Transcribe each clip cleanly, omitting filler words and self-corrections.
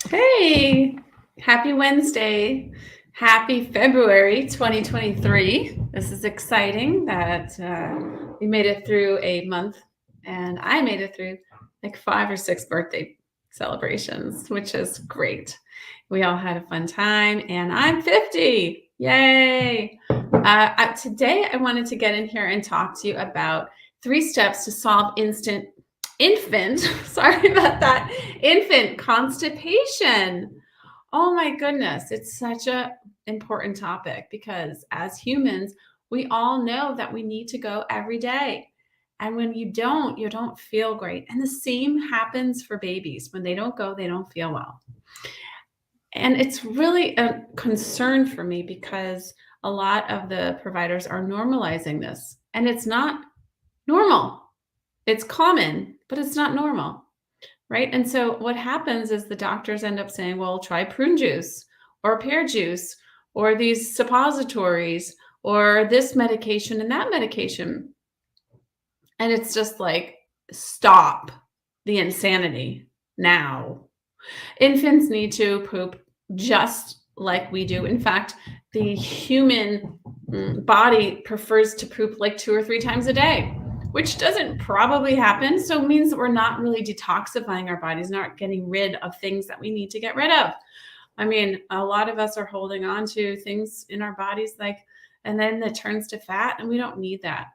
Hey, happy Wednesday. Happy February 2023. This is exciting that we made it through a month and I made it through like 5 or 6 birthday celebrations, which is great. We all had a fun time and I'm 50. Yay. Today, I wanted to get in here and talk to you about 3 steps to solve infant, sorry about that, infant constipation. Oh my goodness, it's such a important topic because as humans, we all know that we need to go every day. And when you don't feel great. And the same happens for babies. When they don't go, they don't feel well. And it's really a concern for me because a lot of the providers are normalizing this, and it's not normal. It's common, but it's not normal. Right? And so what happens is the doctors end up saying, well, try prune juice or pear juice or these suppositories or this medication and that medication. And it's just like, stop the insanity now. Infants need to poop just like we do. In fact, the human body prefers to poop like 2 or 3 times a day, which doesn't probably happen. So it means that we're not really detoxifying our bodies, not getting rid of things that we need to get rid of. I mean, a lot of us are holding on to things in our bodies and then it turns to fat, and we don't need that.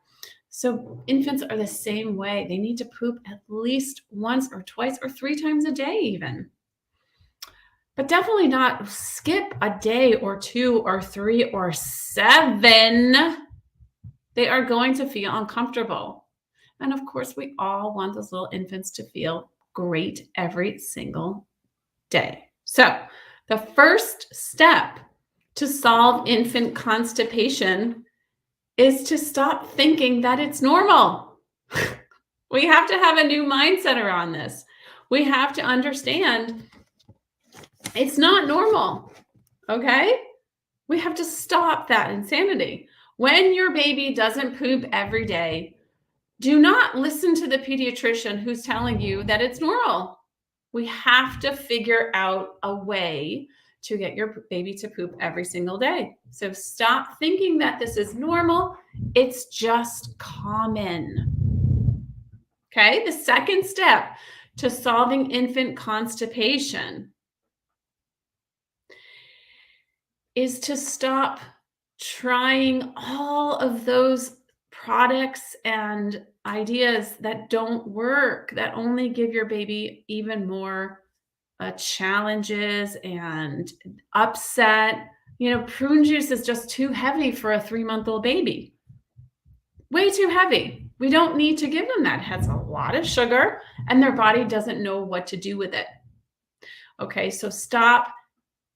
So infants are the same way. They need to poop at least once or twice or 3 times a day, even. But definitely not skip a day or 2 or 3 or 7. They are going to feel uncomfortable. And of course, we all want those little infants to feel great every single day. So, the first step to solve infant constipation is to stop thinking that it's normal. We have to have a new mindset around this. We have to understand it's not normal. Okay? We have to stop that insanity. When your baby doesn't poop every day, do not listen to the pediatrician who's telling you that it's normal. We have to figure out a way to get your baby to poop every single day. So stop thinking that this is normal. It's just common. Okay? The second step to solving infant constipation is to stop trying all of those products and ideas that don't work, that only give your baby even more challenges and upset. Prune juice is just too heavy for a 3-month-old baby. Way too heavy. We don't need to give them that. It has a lot of sugar, and their body doesn't know what to do with it. Okay, so stop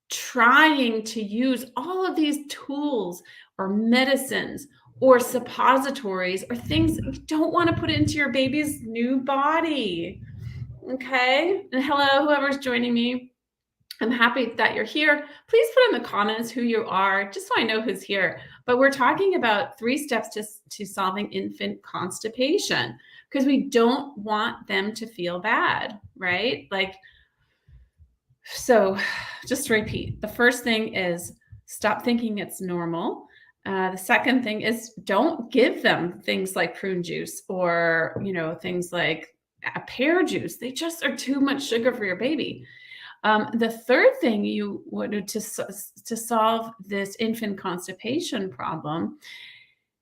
trying to use all of these tools or medicines or suppositories or things that you don't want to put into your baby's new body. Okay. And hello, whoever's joining me. I'm happy that you're here. Please put in the comments who you are, just so I know who's here. But we're talking about 3 steps to solving infant constipation because we don't want them to feel bad, right? So just to repeat, the first thing is stop thinking it's normal. The second thing is don't give them things like prune juice or, things like a pear juice. They just are too much sugar for your baby. The third thing you would do to solve this infant constipation problem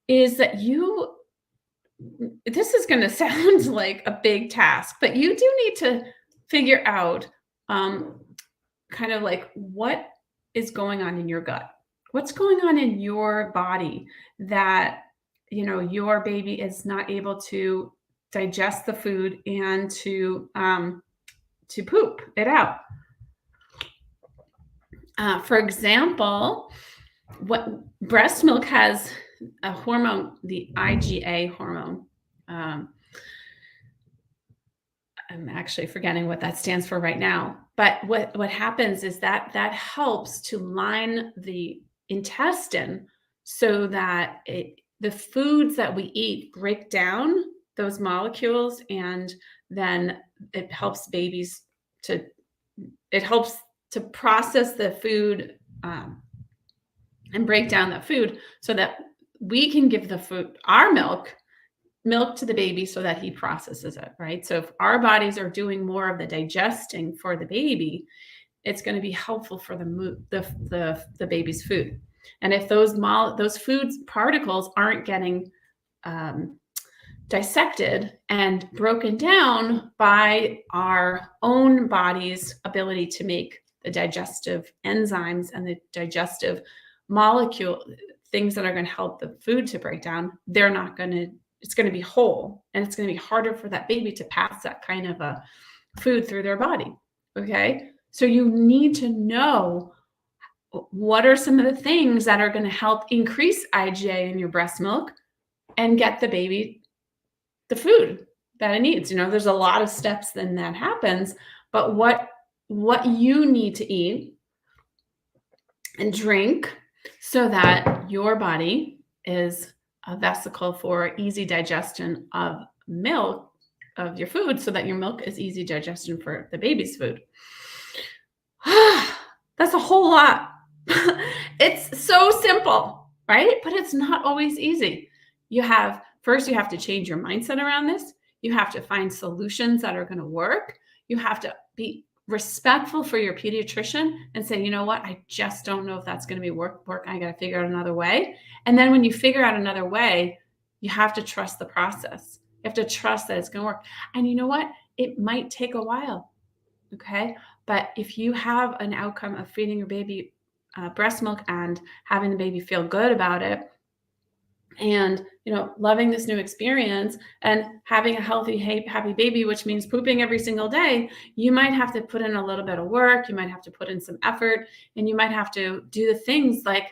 is that this is going to sound like a big task, but you do need to figure out kind of like what is going on in your gut. What's going on in your body that your baby is not able to digest the food and to poop it out. For example, what breast milk has a hormone, the IgA hormone. I'm actually forgetting what that stands for right now. But what happens is that helps to line the intestine so that the foods that we eat break down those molecules, and then it helps babies to it helps to process the food, and break down the food so that we can give the food, our milk to the baby so that he processes it, right? So if our bodies are doing more of the digesting for the baby, it's going to be helpful for the baby's food. And if those food particles aren't getting dissected and broken down by our own body's ability to make the digestive enzymes and the digestive molecule things that are going to help the food to break down, it's going to be whole, and it's going to be harder for that baby to pass that kind of a food through their body. Okay. So you need to know what are some of the things that are going to help increase IgA in your breast milk and get the baby the food that it needs. There's a lot of steps then that happens, but what you need to eat and drink so that your body is a vesicle for easy digestion of milk, of your food, so that your milk is easy digestion for the baby's food. That's a whole lot. It's so simple, right? But it's not always easy. First, you have to change your mindset around this. You have to find solutions that are going to work. You have to be respectful for your pediatrician and say, you know what, I just don't know if that's going to be work. I got to figure out another way. And then when you figure out another way, you have to trust the process. You have to trust that it's going to work. And you know what? It might take a while. Okay. But if you have an outcome of feeding your baby breast milk and having the baby feel good about it, and loving this new experience and having a healthy, happy baby, which means pooping every single day, you might have to put in a little bit of work. You might have to put in some effort, and you might have to do the things like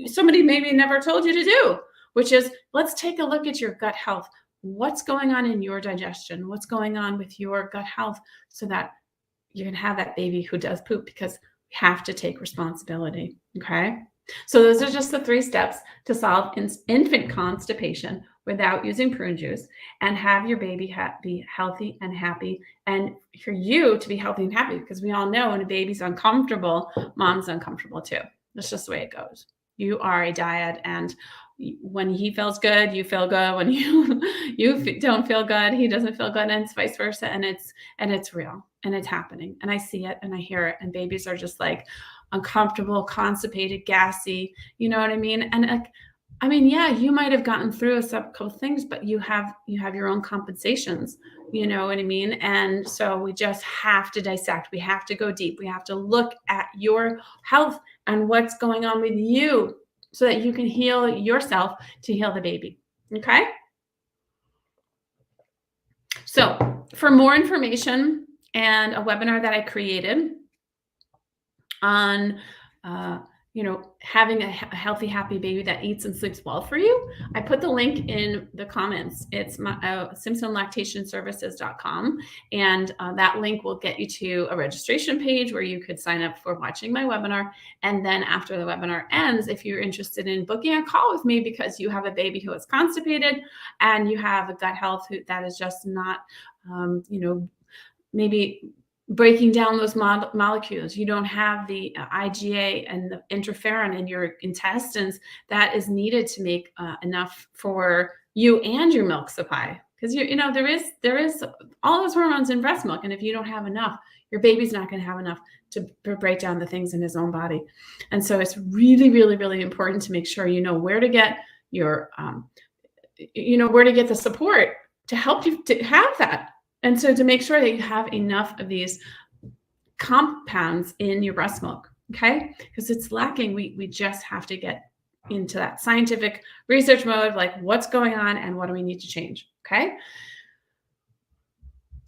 somebody maybe never told you to do, which is, let's take a look at your gut health. What's going on in your digestion? What's going on with your gut health, so that you can have that baby who does poop, because we have to take responsibility. Okay. So those are just the 3 steps to solve infant constipation without using prune juice, and have your baby be healthy and happy, and for you to be healthy and happy, because we all know when a baby's uncomfortable, mom's uncomfortable too. That's just the way it goes. You are a dyad, and when he feels good, you feel good. When you don't feel good, he doesn't feel good, and it's vice versa. And it's real, and it's happening, and I see it and I hear it. And babies are just like uncomfortable, constipated, gassy. You know what I mean? And yeah, you might have gotten through a couple things, but you have your own compensations. You know what I mean? And so we just have to dissect. We have to go deep. We have to look at your health and what's going on with you, so that you can heal yourself to heal the baby. Okay? So for more information and a webinar that I created on having a healthy, happy baby that eats and sleeps well for you, I put the link in the comments. It's my SimpsonLactationServices.com, and that link will get you to a registration page where you could sign up for watching my webinar. And then after the webinar ends, if you're interested in booking a call with me because you have a baby who is constipated and you have a gut health that is just not, maybe breaking down those molecules. You don't have the IgA and the interferon in your intestines that is needed to make enough for you and your milk supply. Because there is all those hormones in breast milk, and if you don't have enough, your baby's not going to have enough to break down the things in his own body. And so it's really, really, really important to make sure you know where to get your, where to get the support to help you to have that. And so to make sure that you have enough of these compounds in your breast milk, okay? Because it's lacking. We just have to get into that scientific research mode, like what's going on and what do we need to change, okay?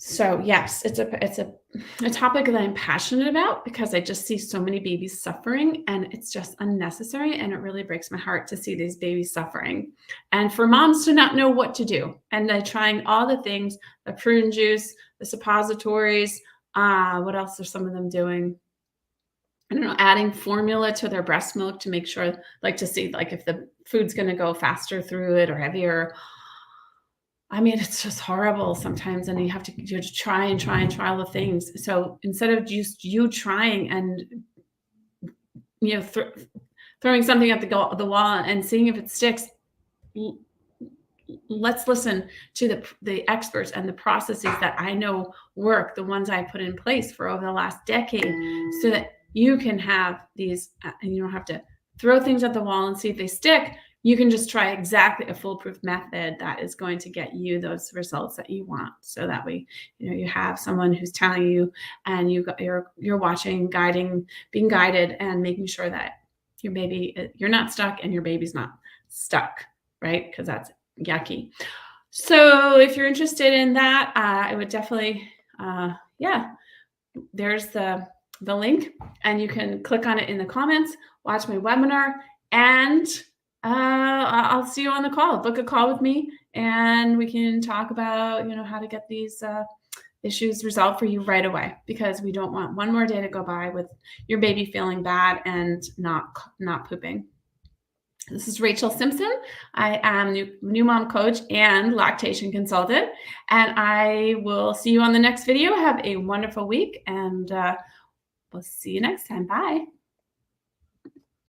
So yes, it's a topic that I'm passionate about, because I just see so many babies suffering, and it's just unnecessary. And it really breaks my heart to see these babies suffering, and for moms to not know what to do. And they're trying all the things, the prune juice, the suppositories. What else are some of them doing? I don't know, adding formula to their breast milk to make sure, like to see like if the food's going to go faster through it or heavier. I mean, it's just horrible sometimes, and you have to just try and try and try all the things. So instead of just you trying and you know throwing something at the wall and seeing if it sticks, let's listen to the experts and the processes that I know work, the ones I put in place for over the last decade, so that you can have these and you don't have to throw things at the wall and see if they stick. You can just try exactly a foolproof method that is going to get you those results that you want. So that way, you have someone who's telling you, and you're watching, guiding, being guided, and making sure that you're not stuck and your baby's not stuck, right? Because that's yucky. So if you're interested in that, I would definitely, yeah, there's the link, and you can click on it in the comments, watch my webinar, and I'll see you on the call. Book a call with me, and we can talk about, how to get these issues resolved for you right away, because we don't want one more day to go by with your baby feeling bad and not pooping. This is Rachel Simpson. I am new mom coach and lactation consultant, and I will see you on the next video. Have a wonderful week, and we'll see you next time. Bye.